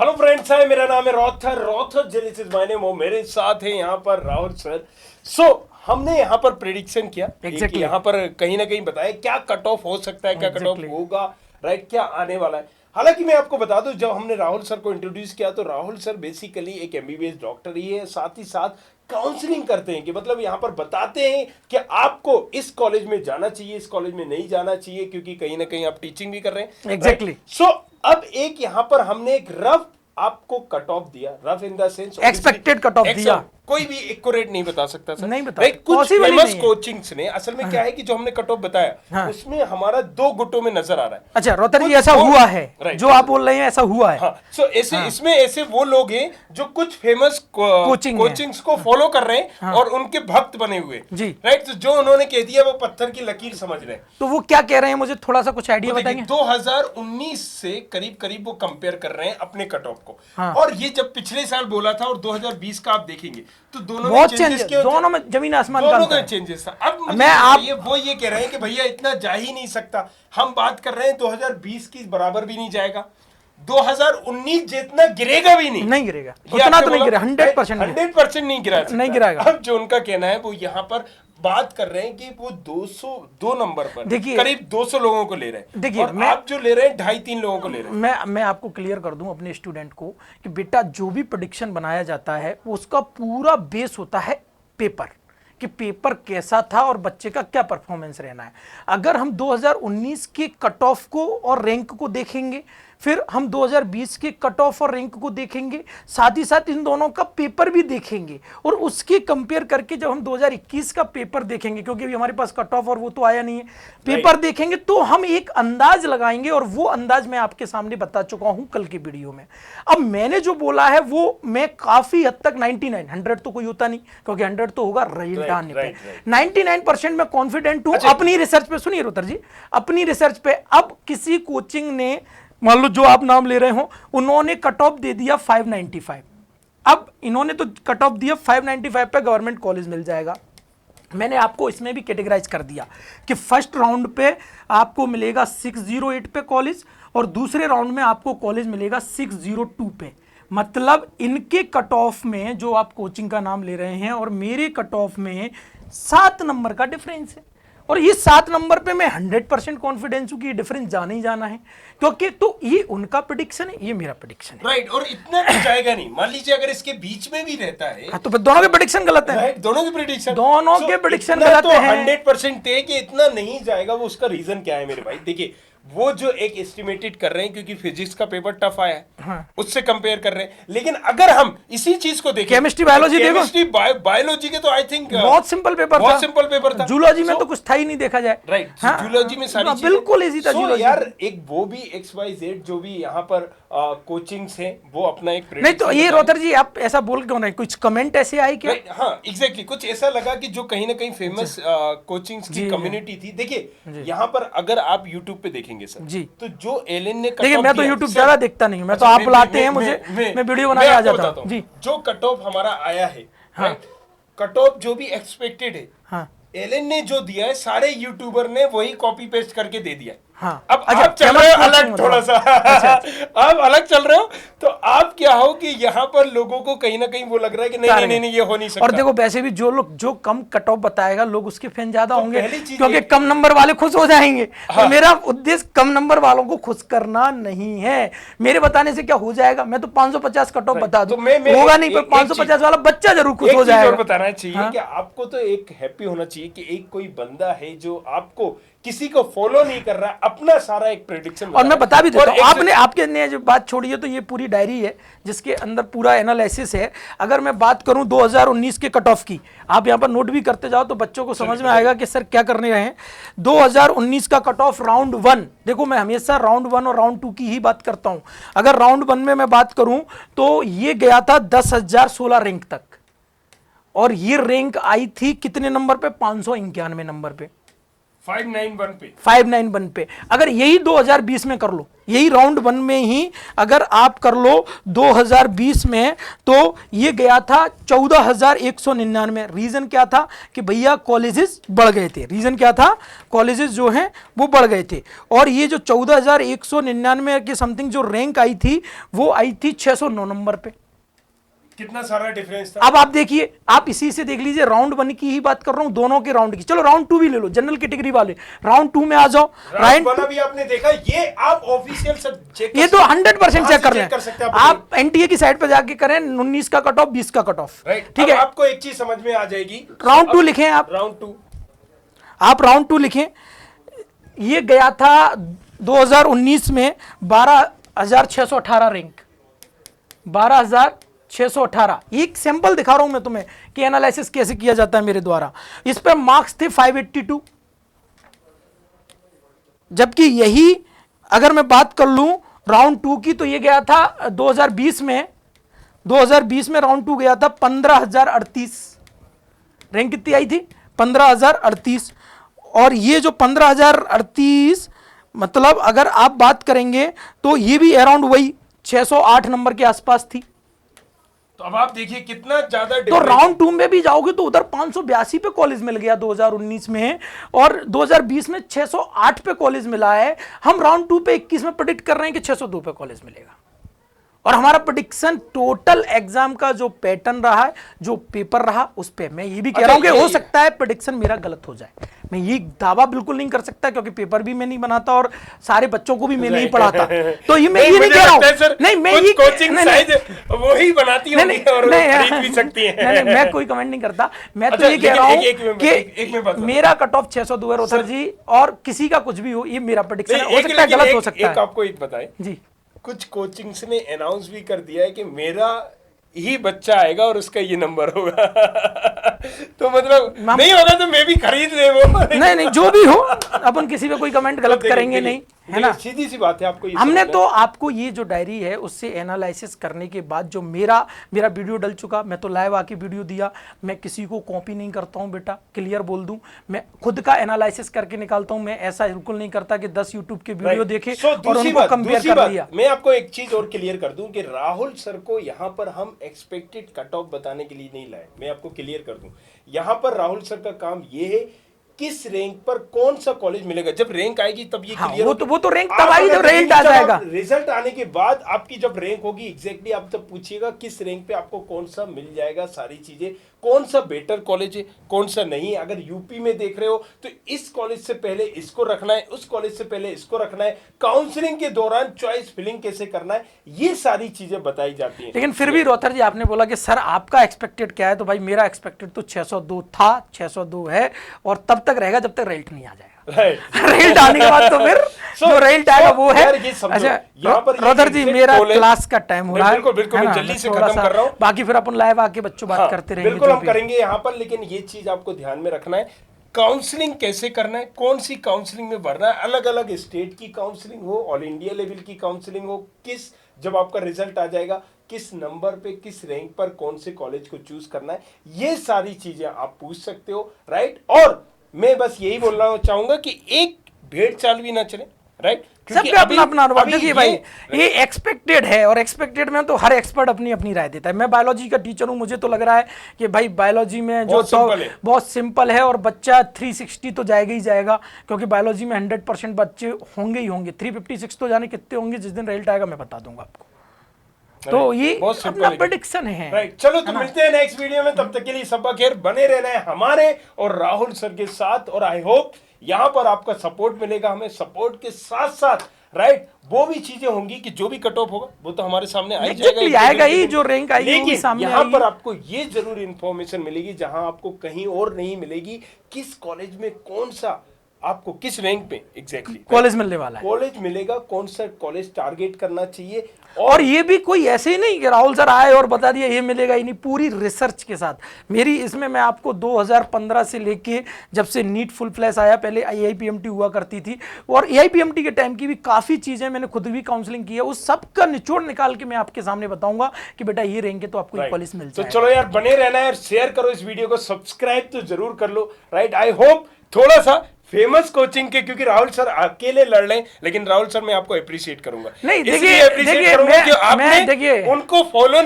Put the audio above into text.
Hello friends, है मेरा नाम है रॉथर रॉथर जेलिसिस माय नेम। मेरे साथ है यहाँ पर राहुल सर। हमने यहाँ पर प्रेडिक्शन किया Exactly. यहाँ पर कहीं ना कहीं बताया क्या कट ऑफ हो सकता है, क्या कट ऑफ Exactly. होगा, राइट, क्या आने वाला है। हालांकि मैं आपको बता दूं, जब हमने राहुल सर को इंट्रोड्यूस किया तो राहुल सर बेसिकली एक एमबीबीएस डॉक्टर ही है, साथ ही साथ काउंसलिंग करते हैं कि मतलब यहाँ पर बताते हैं कि आपको इस कॉलेज में जाना चाहिए, इस कॉलेज में नहीं जाना चाहिए, क्योंकि कहीं ना कहीं आप टीचिंग भी कर रहे हैं। Exactly. अब एक यहाँ पर हमने एक रफ आपको कट ऑफ दिया, rough in the sense Expected cut off दिया। कोई भी एक्यूरेट नहीं बता सकता सर, नहीं बता राइट। कुछ possible ही फेमस नहीं है। कोचिंग्स ने असल में क्या है कि जो हमने कट ऑफ बताया हाँ। उसमें हमारा दो गुटों में नजर आ रहा है। अच्छा रोहतर जी, कुछ ऐसा लोग- हुआ है राइट। जो आप बोल रहे हैं, ऐसा हुआ है। हाँ, ऐसे इसमें ऐसे वो लोग हैं जो कुछ फेमस कोचिंग है। कोचिंग्स को फॉलो कर रहे हैं और उनके भक्त बने हुए हैं। जी। राइट। तो जो उन्होंने कह दिया वो पत्थर की लकीर समझ रहे हैं। तो वो क्या कह रहे हैं, मुझे थोड़ा सा कुछ आइडिया देखिए, बताएंगे। 2019 से करीब करीब वो कंपेयर कर रहे हैं अपने कट ऑफ को। हाँ। और ये जब पिछले साल बोला था और 2020 का आप देखेंगे तो दोनों में बहुत changes चेंज, क्यों थे? दोनों में जमीन आसमान का दोनों अंतर का है। चेंजेस था। अब मुझे मैं आप बताइए, वो ये कह रहे हैं कि भैया इतना जा ही नहीं सकता। हम बात कर रहे हैं 2020 की बराबर भी नहीं जाएगा, 2019 जितना गिरेगा भी नहीं। नहीं गिरेगा, ये उतना आपने तो नहीं बोला, गिरा, 100% नहीं। 100% नहीं गिरा सकता। नहीं गिराएगा। अब जो उनका कहना है वो यहाँ पर बात कर रहे हैं कि वो 202 नंबर पर देखिए- करीब 200 लोगों को ले रहे हैं। देखिए, और मैं- आप जो ले रहे हैं 2.5-3 लोगों को ले रहे हैं। मैं आपको क्लियर कर दूं अपने स्टूडेंट को कि बेटा जो भी प्रेडिक्शन बनाया जाता है उसका पूरा बेस होता है पेपर, कि पेपर कैसा था और बच्चे का क्या परफॉर्मेंस रहना है। अगर हम 2019 के कट ऑफ को और रैंक को देखेंगे, फिर हम 2020 के कट ऑफ और रैंक को देखेंगे, साथ ही साथ इन दोनों का पेपर भी देखेंगे और उसके कंपेयर करके जब हम 2021 का पेपर देखेंगे, क्योंकि अभी हमारे पास कट ऑफ और वो तो आया नहीं है, पेपर देखेंगे तो हम एक अंदाज लगाएंगे और वो अंदाज मैं आपके सामने बता चुका हूं कल की वीडियो में। अब मैंने जो बोला है वो मैं काफी हद तक 99, 100 तो कोई होता नहीं क्योंकि 100 तो होगा रिजल्ट आने पे। 99% मैं कॉन्फिडेंट हूं अपनी रिसर्च पे। सुनिए रोहतर जी, अपनी रिसर्च पे। अब किसी कोचिंग ने, मान लो जो आप नाम ले रहे हो, उन्होंने कट ऑफ दे दिया 595। अब इन्होंने तो कट ऑफ दिया 595 पे गवर्नमेंट कॉलेज मिल जाएगा। मैंने आपको इसमें भी कैटेगराइज कर दिया कि फर्स्ट राउंड पे आपको मिलेगा 608 पे कॉलेज और दूसरे राउंड में आपको कॉलेज मिलेगा 602 पे। मतलब इनके कट ऑफ में, जो आप कोचिंग का नाम ले रहे हैं और मेरे कट ऑफ में 7 नंबर का डिफरेंस है। और ये 7 नंबर पे मैं 100% कॉन्फिडेंस हूं कि ये डिफरेंस जाना ही जाना है, क्योंकि तो ये उनका प्रेडिक्शन है, ये मेरा प्रेडिक्शन है। राइट। और इतना तो जाएगा नहीं। मान लीजिए अगर इसके बीच में भी रहता है, हाँ, तो फिर दोनों के प्रेडिक्शन गलत है। राइट, दोनों की प्रेडिक्शन, दोनों के prediction इतना गलत तो हैं। 100% है कि इतना नहीं जाएगा। वो उसका रीजन क्या है मेरे भाई? देखिए, वो जो एक एस्टिमेटेड कर रहे हैं क्योंकि फिजिक्स का पेपर टफ आया है, हाँ। उससे कंपेयर कर रहे हैं। लेकिन अगर हम इसी चीज को देखें, Chemistry, biology देखो। केमिस्ट्री बायोलॉजी के तो आई थिंक बहुत सिंपल पेपर था। बहुत सिंपल पेपर था। जूलॉजी में तो कुछ था ही नहीं देखा जाए। राइट। हाँ, जूलॉजी में सारी हाँ, चीजें बिल्कुल इजी था जूलॉजी। यार एक वो भी XYZ जो भी यहाँ पर कोचिंग्स हैं वो अपना एक नहीं तो prediction ये बताएं। रोहतर जी आप ऐसा बोल क्यों रहे? कुछ कमेंट ऐसे आए क्या? Right, हाँ एग्जैक्टली कुछ ऐसा लगा कि जो कहीं ना कहीं फेमस कोचिंग्स की जी, कम्युनिटी थी। देखिए, यहाँ पर अगर आप YouTube पे देखेंगे सर, जी। तो जो एलन ने देखिए, cutoff मैं तो दिया, YouTube सर, ज्यादा देखता नहीं हूं, मैं तो अच्छा, आप बुलाते हैं मुझे, मैं वीडियो बनाने आ आपको जाता बताता हूं। जी। जो कट ऑफ हमारा आया है, हाँ। राइट, कट ऑफ जो भी एक्सपेक्टेड है, हाँ एलन ने जो दिया है सारे यूट्यूबर ने वही कॉपी पेस्ट करके दे दिया। हाँ। अब अच्छा, आप चल रहे हो chemistry अलग थोड़ा सा आप अलग चल रहे हो, तो आप क्या हो कि यहाँ पर लोगों को कहीं ना कहीं वो लग रहा है कि नहीं ये हो नहीं सकता। और देखो वैसे भी जो कम कट ऑफ बताएगा लोग उसके फैन ज्यादा होंगे, पहली चीज क्योंकि ये- कम नंबर वाले खुश हो जाएंगे। हाँ। तो मेरा उद्देश्य कम नंबर वालों को खुश करना नहीं है। मेरे बताने से क्या हो जाएगा? मैं तो 550 कट ऑफ बता दूं, तो मैं होगा नहीं, पर एक 550 वाला बच्चा जरूर खुश एक हो चीज और जाएगा। बताना चाहिए हाँ? कि आपको तो एक हैप्पी होना चाहिए कि एक कोई बंदा है जो आपको किसी को फॉलो नहीं कर रहा, अपना सारा एक प्रेडिक्शन और मैं बता भी देता हूं, और आपने आपके ने जो बात छोड़ी है तो ये पूरी डायरी है जिसके अंदर पूरा एनालिसिस है। अगर मैं बात करूं 2019 के कट ऑफ की, आप यहां पर नोट भी करते जाओ तो बच्चों को समझ में आएगा कि सर क्या करने रहे हैं। 2019 का कट ऑफ राउंड 1, देखो मैं हमेशा राउंड 1 और राउंड 2 की ही बात करता हूं। अगर राउंड 1 में मैं बात करूं तो ये गया था 10,016 रैंक तक, और ये रैंक आई थी कितने नंबर पे? 591 नंबर पे। 591 पे 591 पे अगर यही 2020 में कर लो, यही राउंड 1 में ही अगर आप कर लो 2020 में, तो ये गया था 14,199। रीजन क्या था कि भैया कॉलेजेस बढ़ गए थे, रीजन क्या था, कॉलेजेस जो हैं वो बढ़ गए थे। और ये जो 14,199 के समथिंग जो रैंक आई थी वो आई थी 609 नंबर पे। कितना सारा डिफरेंस था। अब आप देखिए, आप इसी से देख लीजिए, राउंड 1 की ही बात कर रहा हूं, दोनों के राउंड की। चलो राउंड 2 भी ले लो, जनरल कैटेगरी वाले राउंड 2 में आ जाओ। राउंड 1 भी आपने देखा, ये आप ऑफिशियल से चेक, ये तो 100% चेक कर लें, सकते हैं आप एनटीए की साइट पर जाके करें, 19 का कट ऑफ, 20 का कट ऑफ, ठीक है। आपको एक चीज समझ में आ जाएगी, राउंड 2 लिखें आप, राउंड 2 आप राउंड 2 लिखें। ये गया था 2019 में 12,618 रैंक, 12,618। एक सैंपल दिखा रहा हूं मैं तुम्हें कि एनालिसिस कैसे किया जाता है मेरे द्वारा। इस पे मार्क्स थे 582, जबकि यही अगर मैं बात कर लूं राउंड 2 की, तो ये गया था 2020 में, 2020 में राउंड 2 गया था 15,038। रैंक कितनी आई थी, 15,038। और ये जो 15,038 मतलब अगर आप बात करेंगे तो ये भी अराउंड वही 608 नंबर के आसपास थी। तो अब आप देखिए कितना ज्यादा तो राउंड 2 में भी जाओगे तो उधर 582 पे कॉलेज मिल गया 2019 में, और 2020 में 608 पे कॉलेज मिला है। हम राउंड 2 पे 21 में प्रेडिक्ट कर रहे हैं कि 602 पे कॉलेज मिलेगा। और हमारा प्रेडिक्शन टोटल एग्जाम का जो पैटर्न रहा है, जो पेपर रहा, उस पे मैं ये भी कह रहा हूं कि हो सकता है प्रेडिक्शन मेरा गलत हो जाए। मैं ये दावा बिल्कुल नहीं कर सकता क्योंकि पेपर भी मैं नहीं बनाता और सारे बच्चों को भी मैं नहीं पढ़ाता। तो ये मैं ये नहीं कह रहा हूं, नहीं मैं ये कोचिंग साइज वही बनाती होंगी और खरीद भी सकती हैं। नहीं मैं कोई कमेंट नहीं करता, मैं तो ये कह रहा हूं कि मेरा कट ऑफ 602 है रोथर जी, और किसी का कुछ भी हो, ये मेरा प्रेडिक्शन हो सकता है गलत हो सकता है। आपको एक बताएं जी, कुछ कोचिंग्स ने अनाउंस भी कर दिया है कि मेरा ही बच्चा आएगा और उसका ये नंबर होगा। तो मतलब नहीं होगा तो मैं भी खरीद ले वो। नहीं जो भी हो, अपन किसी पे कोई कमेंट गलत करेंगे नहीं, है ना। सीधी सी बात है, आपको ये हमने तो आपको ये जो डायरी है उससे एनालिसिस करने के बाद जो मेरा वीडियो डल चुका, मैं तो लाइव आके वीडियो दिया, मैं किसी को कॉपी नहीं करता हूं बेटा, क्लियर बोल दूं, मैं खुद का एनालिसिस करके निकालता हूं। मैं ऐसा बिल्कुल नहीं करता कि 10 यूट्यूब के वीडियो देखे और उनको कंपेयर कर लिया। मैं आपको एक चीज और क्लियर कर दूं कि राहुल सर को यहाँ पर हम एक्सपेक्टेड कट ऑफ बताने के लिए नहीं लाए। मैं आपको क्लियर कर दूं, यहाँ पर राहुल सर का काम ये है किस रैंक पर कौन सा कॉलेज मिलेगा। जब रैंक आएगी तब ये क्लियर, वो तो रैंक तब आएगी जब रिजल्ट आ जाएगा। रिजल्ट आने के बाद आपकी जब रैंक होगी एग्जैक्टली आप तब पूछिएगा किस रैंक पे आपको कौन सा मिल जाएगा, सारी चीजें, कौन सा बेटर कॉलेज है कौन सा नहीं। अगर यूपी में देख रहे हो तो इस कॉलेज से पहले इसको रखना है, उस कॉलेज से पहले इसको रखना है, काउंसलिंग के दौरान चॉइस फिलिंग कैसे करना है, ये सारी चीजें बताई जाती हैं। लेकिन फिर भी रोथर जी आपने बोला कि सर आपका एक्सपेक्टेड क्या है, तो भाई मेरा एक्सपेक्टेड तो 602 था, 602 है और तब तक रहेगा जब तक रेल्ट नहीं आ जाएगा। रेल्ट आने के बाद तो फिर जो रेल्ट आएगा वो है। अच्छा रोथर जी मेरा क्लास का टाइम हो रहा है, बिल्कुल मैं जल्दी से खत्म कर रहा हूं, बाकी फिर अपन लाइव आके बच्चों बात करते रहेंगे। बिल्कुल हम करेंगे यहाँ पर, लेकिन ये चीज आपको ध्यान में रखना है, काउंसलिंग कैसे करना है, कौन सी काउंसलिंग में भरना है, अलग अलग स्टेट की काउंसलिंग हो, ऑल इंडिया लेवल की काउंसलिंग हो, किस जब आपका रिजल्ट आ जाएगा किस नंबर पे किस रैंक पर कौन से कॉलेज को चूज करना है, ये सारी चीजें आप पूछ सकते हो, राइट। और मैं बस यही बोलना चाहूंगा कि एक भेड़ चाल भी ना चले, राइट। सबका अपना अपना अनुभव। देखिए भाई ये एक्सपेक्टेड है और एक्सपेक्टेड में तो हर एक्सपर्ट अपनी अपनी राय देता है। मैं बायोलॉजी का टीचर हूं, मुझे तो लग रहा है कि भाई बायोलॉजी में जो बहुत सिंपल है और बच्चा 360 तो जाएगा ही जाएगा, क्योंकि बायोलॉजी में 100% बच्चे होंगे ही होंगे। 356 तो जाने कितने होंगे, जिस दिन रिजल्ट आएगा मैं बता दूंगा आपको। तो ये अपना प्रेडिक्शन है, राइट। चलो तो मिलते हैं नेक्स्ट वीडियो में, तब तक के लिए सबका खैर, बने रहना है हमारे और राहुल सर के साथ। और आई होप यहाँ पर आपका सपोर्ट मिलेगा, हमें सपोर्ट के साथ साथ, राइट, वो भी चीजें होंगी कि जो भी कट ऑफ होगा वो तो हमारे सामने आ जाएगा, आएगा ही, जो रैंक आएगी वो सामने यहाँ पर आपको ये जरूर इंफॉर्मेशन मिलेगी जहां आपको कहीं और नहीं मिलेगी, किस कॉलेज में कौन सा आपको किस रैंक पे एग्जैक्टली कॉलेज मिलने वाला है, कॉलेज मिलेगा, कौन सा कॉलेज टारगेट करना चाहिए। और ये भी कोई ऐसे ही नहीं कि राहुल सर आए और बता दिया ये मिलेगा ही नहीं, पूरी रिसर्च के साथ मेरी इसमें मैं आपको 2015 से लेके जब से नीट फुल फ्लैश आया, पहले AIPMT हुआ करती थी, और AIPMT के टाइम की भी काफ़ी चीज़ें मैंने खुद भी काउंसलिंग की है, उस सब का निचोड़ निकाल के मैं आपके सामने बताऊंगा कि बेटा ये रहेंगे तो आपको कॉलेज मिल जाएगा। तो चलो यार बने रहना है, शेयर करो इस वीडियो को, सब्सक्राइब तो जरूर कर लो, राइट। आई होप थोड़ा सा फेमस कोचिंग के, क्योंकि राहुल सर अकेले लड़ लें, लेकिन राहुल सर मैं आपको अप्रिशिएट करूंगा, नहीं, इसलिए देखिए, अप्रिशिएट देखिए, करूंगा कि मैं देखिए आपने उनको फॉलो